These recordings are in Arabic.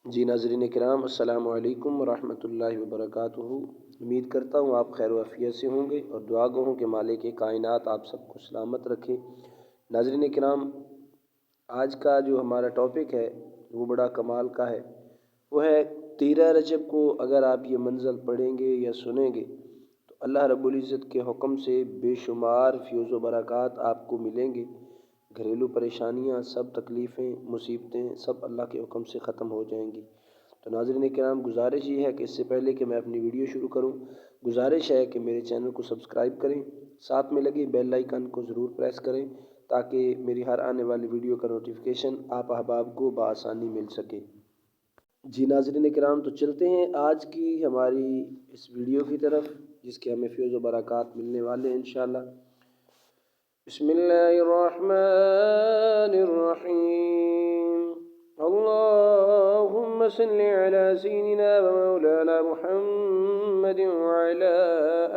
जी नाज़रीन किराम, अस्सलामु अलैकुम वरहमतुल्लाहि वबरकातुहू। उम्मीद करता हूँ आप खैर वाफियत से होंगे और दुआ गो हूँ कि मालिक कायनात आप सबको सलामत रखे। नाज़रीन किराम, आज का जो हमारा टॉपिक है वो बड़ा कमाल का है। वो है 13 रजब को अगर आप ये मंज़ल पढ़ेंगे या सुनेंगे तो अल्लाह रब्बुल इज़्ज़त के हुक्म से बेशुमार फ़्यूज़ व बरक़ात आपको मिलेंगे। घरेलू परेशानियाँ, सब तकलीफ़ें, मुसीबतें सब अल्लाह के हुक्म से ख़त्म हो जाएंगी। तो नाज़रीन किराम, गुजारिश ये है कि इससे पहले कि मैं अपनी वीडियो शुरू करूं, गुजारिश है कि मेरे चैनल को सब्सक्राइब करें, साथ में लगे बेल आइकन को ज़रूर प्रेस करें ताकि मेरी हर आने वाली वीडियो का नोटिफिकेशन आप अहबाब को बआसानी मिल सके। जी नाज़रीन किराम, तो चलते हैं आज की हमारी इस वीडियो की तरफ जिसके हमें फ़्यूज़ व बरक़ात मिलने वाले हैं इंशाअल्लाह। बिस्मिल्लाहिर्रहमानिर्रहीम। अल्लाहुम्मा सल्लि अला सय्यिदिना व मौलाना मुहम्मद व अला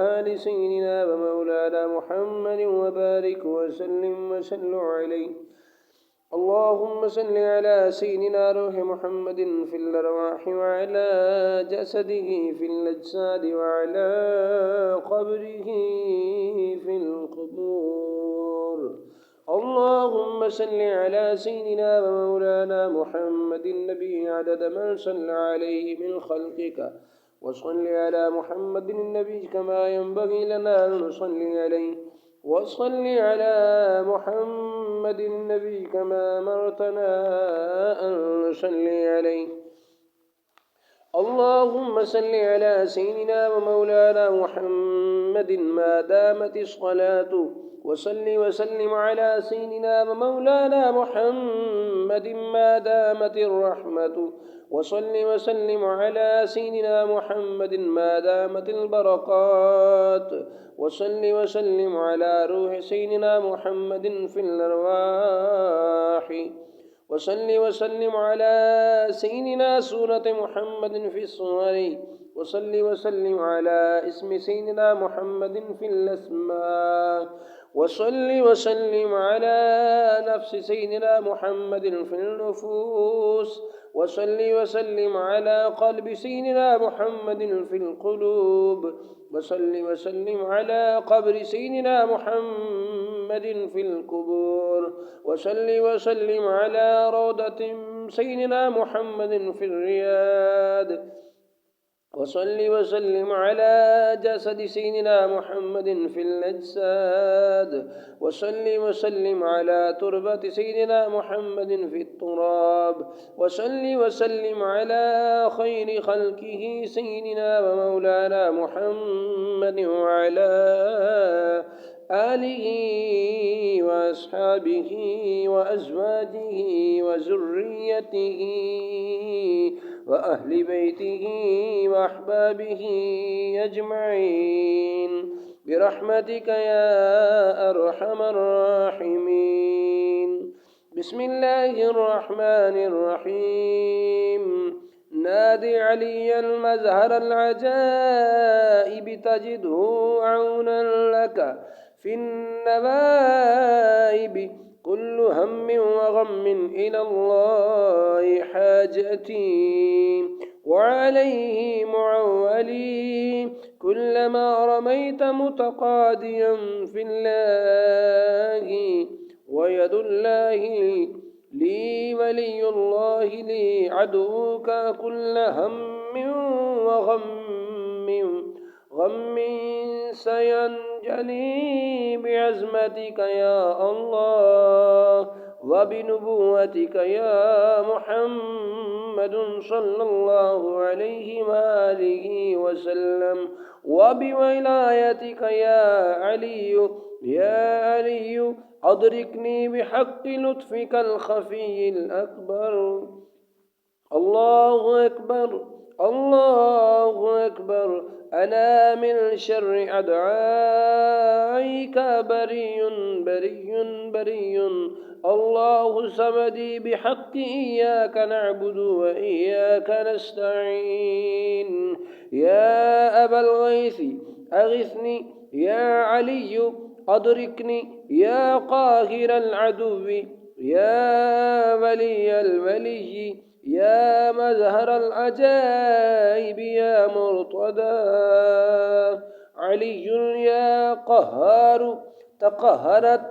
आलि सय्यिदिना व मौलाना मुहम्मद व बारिक व सल्लिम व सल्लु अलैहि। अल्लाहुम्मा सल्लि अला सय्यिदिना रूह मुहम्मदिन फिल अरवाहि व अला जसदिही फिल अजसादि व अला क़ब्रिही फिल क़ुबूर। अल्लाहुम्मा सल्लि अला सय्यिदिना व मौलाना मुहम्मदिन नबी अदद मन सल्ला अलैहि मिन खल्क़िका व सल्लि अला मुहम्मदिन नबी कमा यंबग़ी लना अन नुसल्लि अलैहि वसल्ल अला मुहम्मदिन नबी कमा अमरतना अन नसल्लि अलैहि। अल्लाहुम्मा सल्लि अला सय्यिदिना व मौलाना मुहम्मदिन मा दामतिस सलातु वसल्लि वसल्लिम अला सय्यिदिना व मौलाना मुहम्मदिन मा दामतिर रहमतु वसल्लि वसल्लिम अला सय्यिदिना मुहम्मदिन मा दामतिल बरक़ात वसल्लि वसल्लिम अला रूह सय्यिदिना मुहम्मदिन फिल अरवाहि वसल्लि वसल्लिम अला सय्यिदिना सूरत मुहम्मदिन फिस सुवरि वसल्लि वसल्लिम अला इस्मि सय्यिदिना मुहम्मदिन फिल अस्मा वसल्लि वसल्लिम अला नफ्सि सय्यिदिना मुहम्मदिन फिल नुफूस वसल्लि वसल्लिम अला क़ल्बि सय्यिदिना मुहम्मदिन फिल क़ुलूब वसल्लि वसल्लिम अला क़ब्रि सय्यिदिना मुहम्मदिन फिल क़ुबूर वसल्लि वसल्लिम अला रौदति सय्यिदिना मुहम्मदिन फिर रियाद वसल्लि वसल्लिम अला जसदि सय्यिदिना मुहम्मदिन फिल अजसाद वसल्लि वसल्लिम अला तुरबति सय्यिदिना मुहम्मदिन फित तुराब वसल्लि वसल्लिम अला खैरि खल्क़िही सय्यिदिना व मौलाना मुहम्मद व अला आलिही व अस्हाबिही व अज़वाजिही व ज़ुर्रिय्यतिही व अहलि बैतिही व अहबाबिही अजमईन बिरहमतिका या अरहमर राहिमीन। बिस्मिल्लाहिर्रहमानिर्रहीम। नादि अलियल मज़हरल अजाइब तजिदहु औनन लका फिन नवाइब कुल्लु हम्मिन व गम्मिन इलल्लाहि हाजती व अलैहि मुअव्वली कुल्लमा रमैत मुतक़ादियन फिल्लाहि व यदुल्लाहि ली वलियुल्लाहि ली अदुका कुल्ल हम्मिन व गम्मिन सयंजली बिअज़मतिका या अल्लाह व बिनुबुव्वतिका या मुहम्मदुन सल्लल्लाहु अलैहि व आलिहि वसल्लम व बिवलायतिका या अलिय्यु अदरिकनी बिहक्कि लुत्फ़िकल ख़फ़िय्यिल अकबर। अल्लाहु अकबर अल्लाहु अकबर। अना मिन शर्रि अदआइका बरियुन बरियुन बरियुन। अल्लाहु समदी बिहक्कि इय्याका नअबुदु व इय्याका नस्तईन। या अबल गैसी अगिस्नी या अलिय्यु अदरिकनी या काहिरल अदुव्वी या वलियल वलिय्यि يا مظهر العجائب يا مرتضى، علي يا قهار تقهرت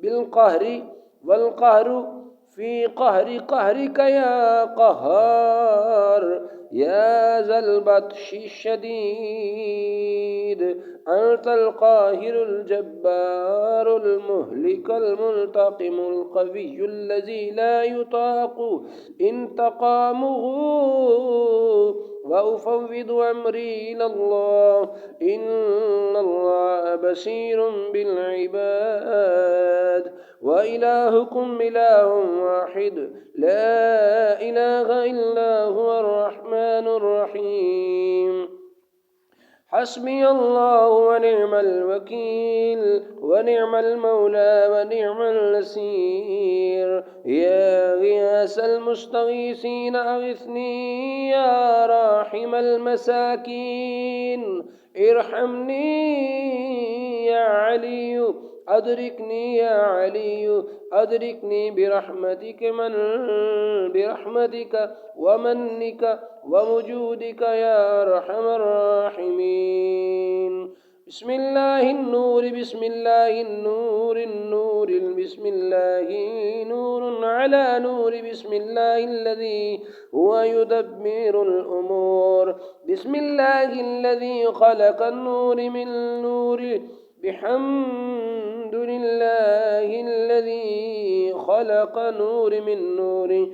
بالقهر، والقهر في قهر قهرك يا قهار، يا ذا البطش الشديد أنت القاهر الجبار المهلك المنتقم القوي الذي لا يطاق انتقامه. وأفوض أمري إلى الله إن الله بصير بالعباد. وإلهكم إله واحد لا إله إلا هو الرحمن الرحيم. حسبي الله ونعم الوكيل ونعم المولى ونعم النصير. يا غياث المستغيثين أغثني، يا راحم المساكين ارحمني يا علي، أدركني يا علي أدركني برحمتك ومنك ووجودك يا أرحم الراحمين. بسم الله النور بسم الله النور النور بسم الله نور على نور بسم الله الذي هو يدبر الأمور. بسم الله الذي خلق النور من نور، بحمد لله الذي خلق نور من نور،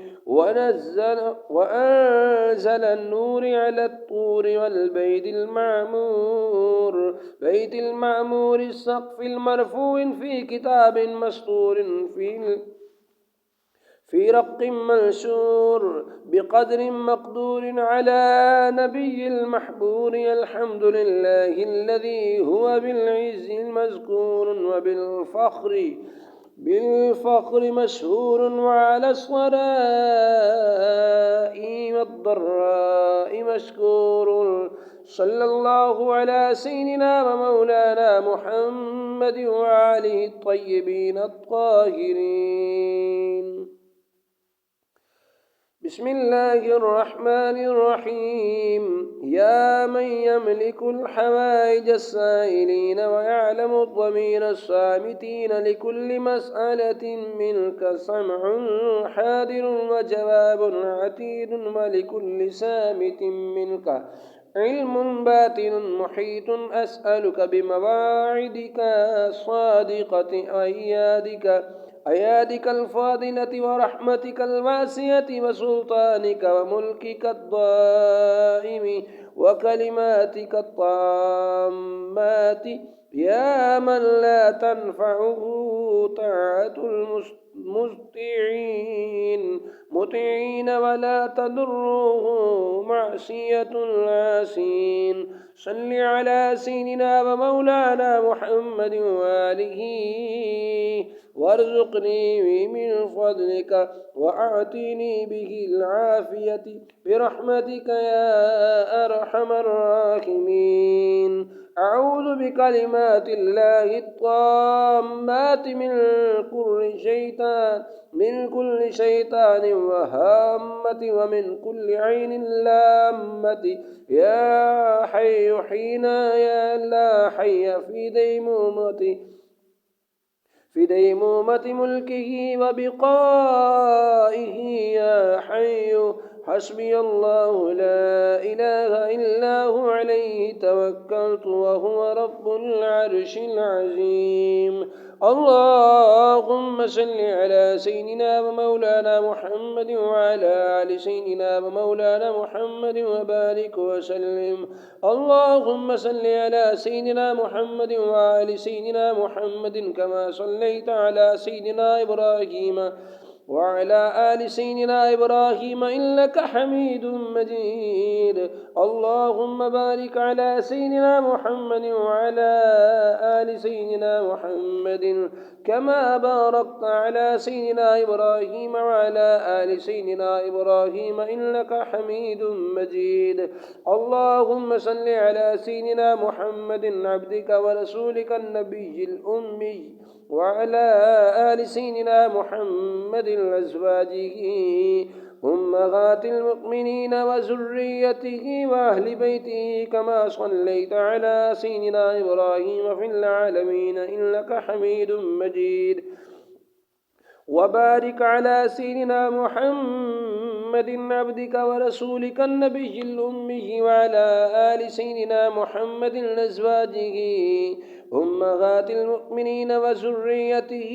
وأنزل النور على الطور والبيت المعمور، بيت المعمور السقف المرفوع في كتاب مسطور في رق منشور بقدر مقدور على نبي المحبور. الحمد لله الذي هو بالعز مذكور بالفخر مشهور، وعلى الصراء والضراء مشكور. صلى الله على سيدنا ومولانا محمد وآله الطيبين الطاهرين. بسم الله الرحمن الرحيم. يا من يملك الحوائج السائلين ويعلم ضمير الصامتين، لكل مسألة منك سمع حاضر وجواب عتيد، ولكل سامت منك علم باطن محيط. أسألك بمواعدك الصادقة أيادك الفاضلة ورحمتك الواسعة وسلطانك وملكك الدائم وكلماتك الطامات، يا من لا تنفعه طاعة مطيعين ولا تضره معصية العاسين. صل على سيدنا ومولانا محمد وآله، وارزقني من فضلك وأعطني به العافية برحمتك يا أرحم الراحمين. أعوذ بكلمات الله الطامات من كل شيطان وهامة، ومن كل عين لامة. يا حي حينا يا لا حي في ديمومة ملكه وبقائه يا حي. حسبي الله لا إله إلا هو عليه توكلت وهو رب العرش العظيم. اللهم صل على سيدنا ومولانا محمد وعلى آل سيدنا ومولانا محمد وبارك وسلم. اللهم صل على سيدنا محمد وآل سيدنا محمد كما صليت على سيدنا إبراهيم وعلى آل سيدنا إبراهيم إنك حميد مجيد. اللهم بارك على سيدنا محمد وعلى آل سيدنا محمد كما باركت على سيدنا إبراهيم وعلى آل سيدنا إبراهيم إنك حميد مجيد. اللهم صل على سيدنا محمد عبدك ورسولك النبي الأمي وعلى آل سيدنا محمد أزواجه أمهات المؤمنين وذريته وأهل بيته كما صليت على سيدنا إبراهيم في العالمين إنك حميد مجيد وبارك على سيدنا محمد عبدك ورسولك النبي الأمي وعلى آل سيدنا محمد أزواجه أمهات المؤمنين وذريته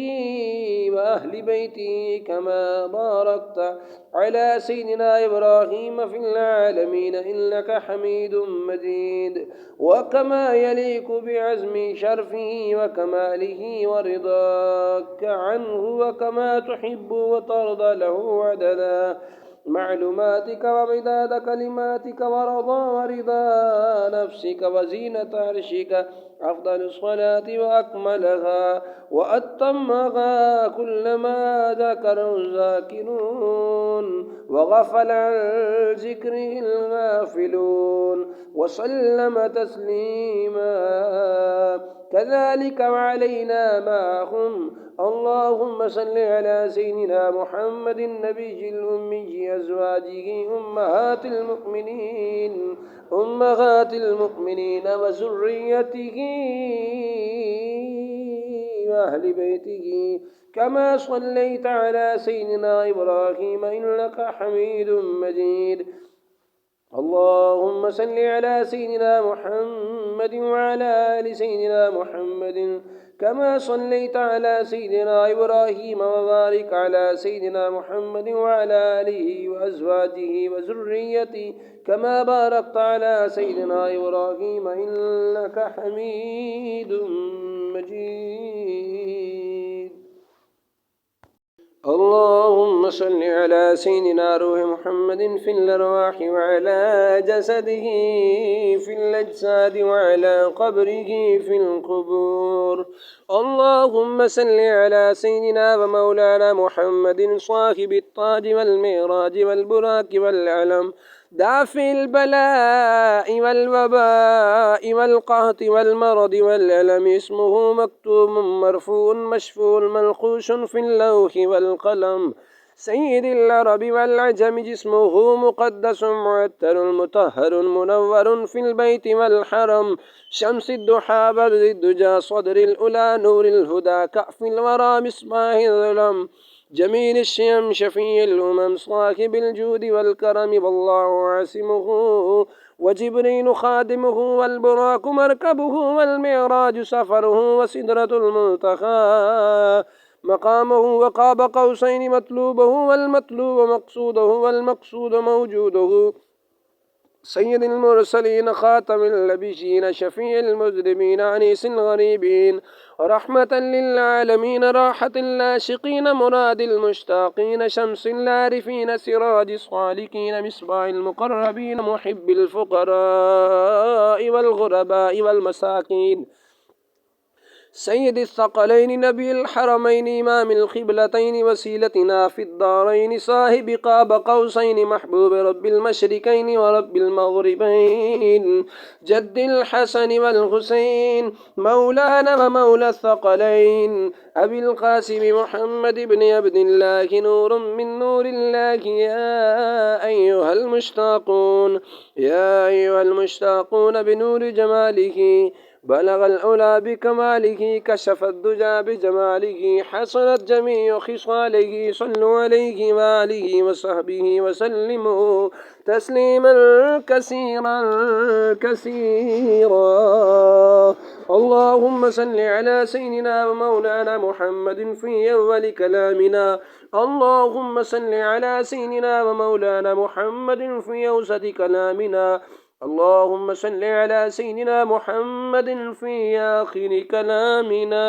وأهل بيته كما باركت على سيدنا إبراهيم في العالمين إنك حميد مجيد وكما يليق بعزم شرفه وكماله ورضاك عنه وكما تحب وترضى له عددا معلوماتك ومداد كلماتك ورضا نفسك وزينة عرشك أفضل الصلاة وأكملها وأتمها كلما ذكره الذاكرون وغفل عن ذكره الغافلون وسلم تسليما كذلك وعلينا معهم اللهم صل على سيدنا محمد النبي الأمي أزواجه أمهات المؤمنين وذريته وأهل بيته كما صليت على سيدنا إبراهيم إنك حميد مجيد اللهم صل على سيدنا محمد وعلى آل سيدنا محمد كما صليت على سيدنا إبراهيم وبارك على سيدنا محمد وعلى آله وأزواجه وذريته كما باركت على سيدنا إبراهيم إنك حميد مجيد اللهم صل على سيدنا روح محمد في الأرواح وعلى جسده في الأجساد وعلى قبره في القبور اللهم صل على سيدنا ومولانا محمد صاحب التاج والمعراج والبراق والعلم دافع البلاء والوباء والقهط والمرض والألم اسمه مكتوب مرفوع مشفوع منقوش في اللوح والقلم سيد العرب والعجم جسمه مقدس معتر مطهر منور في البيت والحرم شمس الضحى بدر الدجى صدر الأولى نور الهدى كأف الورى مصباح الظلم جميل الشيم شفيع الأمم صاحب الجود والكرم والله عاصمه وجبريل خادمه والبراق مركبه والمعراج سفره وسدرة المنتهى مقامه وقاب قوسين مطلوبه والمطلوب مقصوده والمقصود موجوده سيد المرسلين خاتم النبيين شفيع المذنبين أنيس الغريبين رحمة للعالمين راحة العاشقين مراد المشتاقين شمس العارفين سراج الصالحين مصباح المقربين محب الفقراء والغرباء والمساكين سيد الثقلين نبي الحرمين إمام القبلتين وسيلتنا في الدارين صاحب قاب قوسين محبوب رب المشركين ورب المغربين جد الحسن والحسين مولانا ومولى الثقلين أبي القاسم محمد بن عبد الله نور من نور الله يا أيها المشتاقون بنور جماله بلغ العلا بكماله كشف الدجى بجماله حسنت جميع خصاله صلوا عليه وآله وصحبه وسلموا تسليما كثيرا اللهم صل على سيدنا ومولانا محمد في أول كلامنا اللهم صل على سيدنا ومولانا محمد في أوسط كلامنا اللهم صل على سيدنا محمد في آخر كلامنا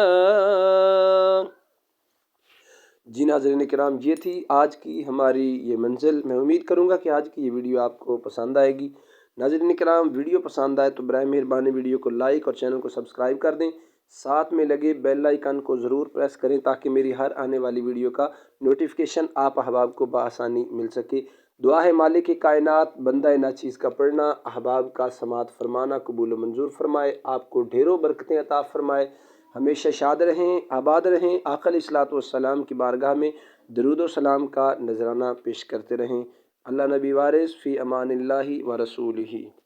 जी नाज़रीन किराम, ये थी आज की हमारी ये मंजिल। मैं उम्मीद करूँगा कि आज की ये वीडियो आपको पसंद आएगी। नाज़रीन किराम, वीडियो पसंद आए तो बराए मेहरबानी वीडियो को लाइक और चैनल को सब्सक्राइब कर दें। साथ में लगे बेल आइकन को ज़रूर प्रेस करें ताकि मेरी हर आने वाली वीडियो का नोटिफिकेशन आप अहबाब को बआसानी मिल सके। दुआ है मालिक कायनात बंदा नाचीज़ का पढ़ना, अहबाब का समात फरमाना कबूल मंजूर फरमाए, आपको ढेरों बरकतें अता फरमाए, हमेशा शाद रहें, आबाद रहें। आक़ा अलैहिस्सलातु वस्सलाम की बारगाह में درود و سلام کا نذرانہ پیش کرتے رہیں۔ اللہ نبی وارث، فی امان اللہ و رسولہ۔